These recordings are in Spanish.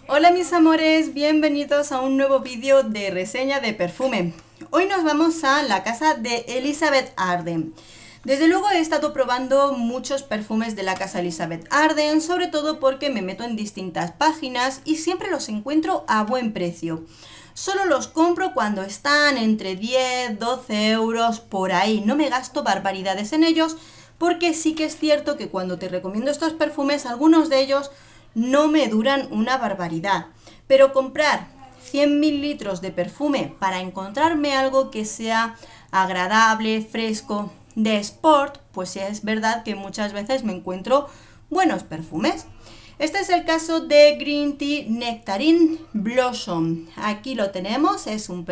Hola mis amores, bienvenidos a un nuevo vídeo de reseña de perfume. Hoy nos vamos a la casa de Elizabeth Arden. Desde luego he estado probando muchos perfumes de la casa Elizabeth Arden, sobre todo porque me meto en distintas páginas y siempre los encuentro a buen precio. Solo los compro cuando están entre 10, 12 euros por ahí, no me gasto barbaridades en ellos, porque sí que es cierto que cuando te recomiendo estos perfumes, algunos de ellos no me duran una barbaridad. Pero comprar 100 mililitros de perfume para encontrarme algo que sea agradable, fresco, de sport, pues sí es verdad que muchas veces me encuentro buenos perfumes. Este es el caso de Green Tea Nectarine Blossom. Aquí lo tenemos, es un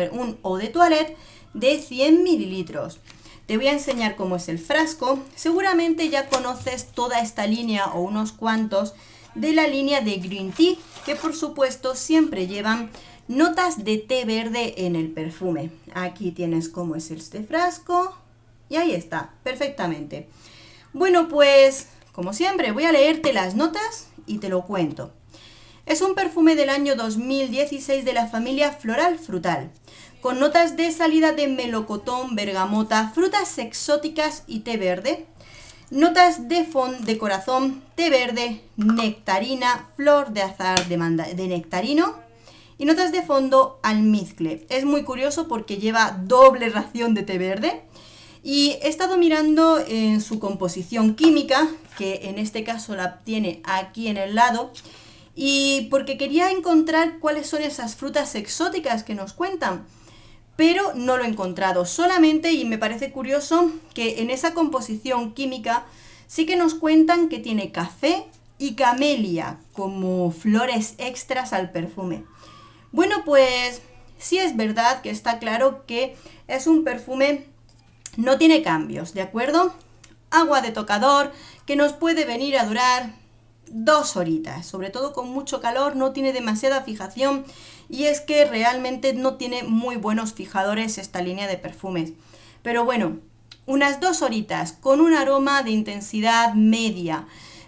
eau de toilette de 100 mililitros. Te voy a enseñar cómo es el frasco. Seguramente ya conoces toda esta línea o unos cuantos de la línea de Green Tea, que por supuesto siempre llevan notas de té verde en el perfume. Aquí tienes cómo es este frasco y ahí está, perfectamente. Bueno, pues como siempre voy a leerte las notas y te lo cuento. Es un perfume del año 2016 de la familia Floral Frutal, con notas de salida de melocotón, bergamota, frutas exóticas y té verde. Notas de corazón, té verde, nectarina, flor de azahar de nectarino y notas de fondo almizcle. Es muy curioso porque lleva doble ración de té verde y he estado mirando en su composición química, que en este caso la tiene aquí en el lado, y porque quería encontrar cuáles son esas frutas exóticas que nos cuentan. Pero no lo he encontrado solamente, y me parece curioso que en esa composición química sí que nos cuentan que tiene café y camelia como flores extras al perfume. Bueno, pues sí es verdad que está claro que es un perfume, no tiene cambios, ¿de acuerdo? Agua de tocador que nos puede venir a durar 2 horitas, sobre todo con mucho calor, no tiene demasiada fijación y es que realmente no tiene muy buenos fijadores esta línea de perfumes. Pero bueno, unas 2 horitas con un aroma de intensidad media.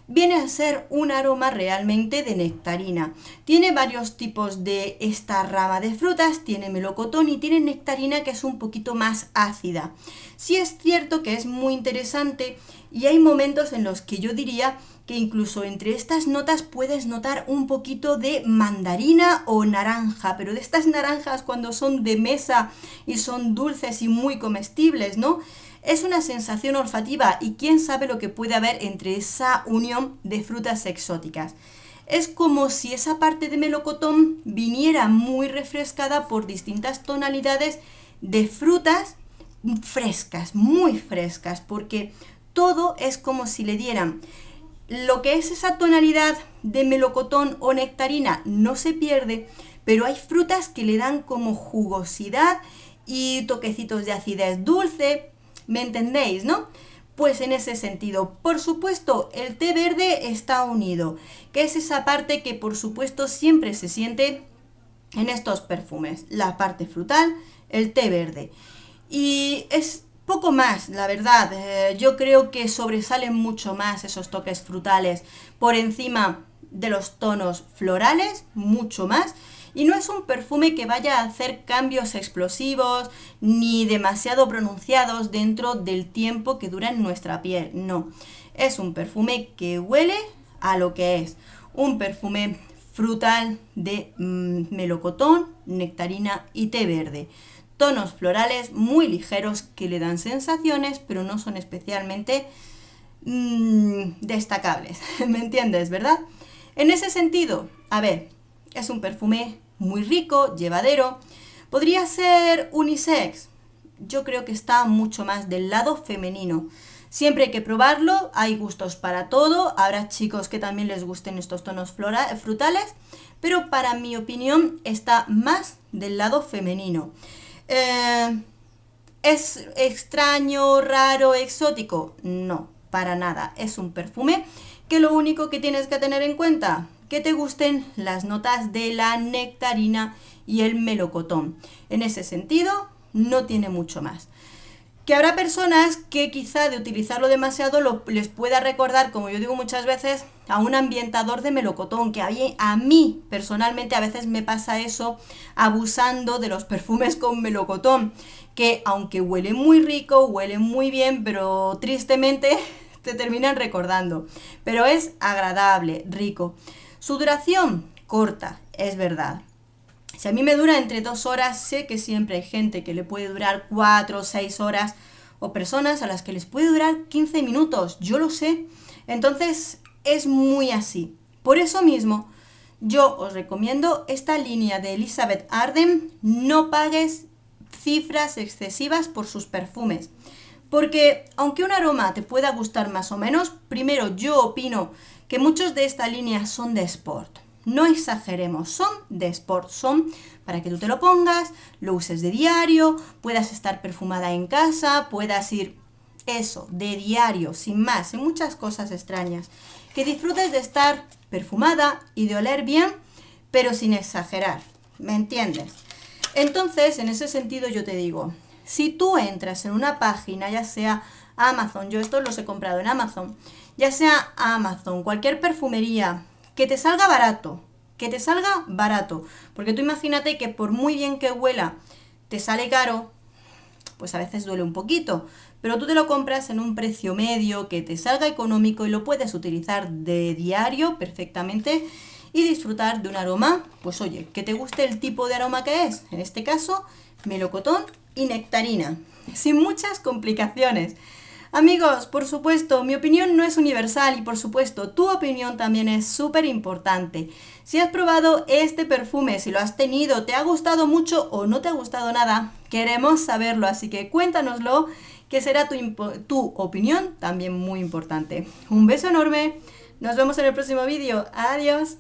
Viene a ser un aroma realmente de nectarina. Tiene varios tipos de esta rama de frutas, tiene melocotón y tiene nectarina que es un poquito más ácida. Sí es cierto que es muy interesante y hay momentos en los que yo diría que incluso entre estas notas puedes notar un poquito de mandarina o naranja, pero de estas naranjas cuando son de mesa y son dulces y muy comestibles, ¿no? Es una sensación olfativa y quién sabe lo que puede haber entre esa unión de frutas exóticas. Es como si esa parte de melocotón viniera muy refrescada por distintas tonalidades de frutas frescas, muy frescas, porque todo es como si le dieran lo que es esa tonalidad de melocotón o nectarina, no se pierde, pero hay frutas que le dan como jugosidad y toquecitos de acidez dulce. ¿Me entendéis, no? Pues en ese sentido, por supuesto, el té verde está unido, que es esa parte que por supuesto siempre se siente en estos perfumes, la parte frutal, el té verde. Y es poco más, la verdad. Yo creo que sobresalen mucho más esos toques frutales por encima de los tonos florales, mucho más. Y no es un perfume que vaya a hacer cambios explosivos ni demasiado pronunciados dentro del tiempo que dura en nuestra piel. No, es un perfume que huele a lo que es. Un perfume frutal de melocotón, nectarina y té verde. Tonos florales muy ligeros que le dan sensaciones, pero no son especialmente destacables. ¿Me entiendes, verdad? En ese sentido, a ver, es un perfume muy rico, llevadero. ¿Podría ser unisex? Yo creo que está mucho más del lado femenino. Siempre hay que probarlo, hay gustos para todo, habrá chicos que también les gusten estos tonos frutales, pero para mi opinión está más del lado femenino. ¿Es extraño, raro, exótico? No, para nada. Es un perfume que lo único que tienes que tener en cuenta, que te gusten las notas de la nectarina y el melocotón. En ese sentido, no tiene mucho más. Que habrá personas que quizá de utilizarlo demasiado les pueda recordar, como yo digo muchas veces, a un ambientador de melocotón, que a mí personalmente a veces me pasa eso abusando de los perfumes con melocotón, que aunque huele muy rico, huele muy bien, pero tristemente te terminan recordando. Pero es agradable, rico. Su duración, corta, es verdad. Si a mí me dura entre 2 horas, sé que siempre hay gente que le puede durar 4 o 6 horas o personas a las que les puede durar 15 minutos, yo lo sé. Entonces es muy así. Por eso mismo, yo os recomiendo esta línea de Elizabeth Arden. No pagues cifras excesivas por sus perfumes. Porque aunque un aroma te pueda gustar más o menos, primero yo opino que muchos de esta línea son de sport. No exageremos, son de sport, son para que tú te lo pongas, lo uses de diario, puedas estar perfumada en casa, puedas ir eso, de diario, sin más, sin muchas cosas extrañas. Que disfrutes de estar perfumada y de oler bien, pero sin exagerar, ¿me entiendes? Entonces, en ese sentido yo te digo, si tú entras en una página, ya sea Amazon, yo estos los he comprado en Amazon, ya sea Amazon, cualquier perfumería, que te salga barato, porque tú imagínate que por muy bien que huela, te sale caro, pues a veces duele un poquito, pero tú te lo compras en un precio medio, que te salga económico y lo puedes utilizar de diario perfectamente y disfrutar de un aroma, pues oye, que te guste el tipo de aroma que es, en este caso, melocotón y nectarina, sin muchas complicaciones. Amigos, por supuesto, mi opinión no es universal y por supuesto, tu opinión también es súper importante. Si has probado este perfume, si lo has tenido, te ha gustado mucho o no te ha gustado nada, queremos saberlo, así que cuéntanoslo, que será tu opinión también muy importante. Un beso enorme, nos vemos en el próximo vídeo, adiós.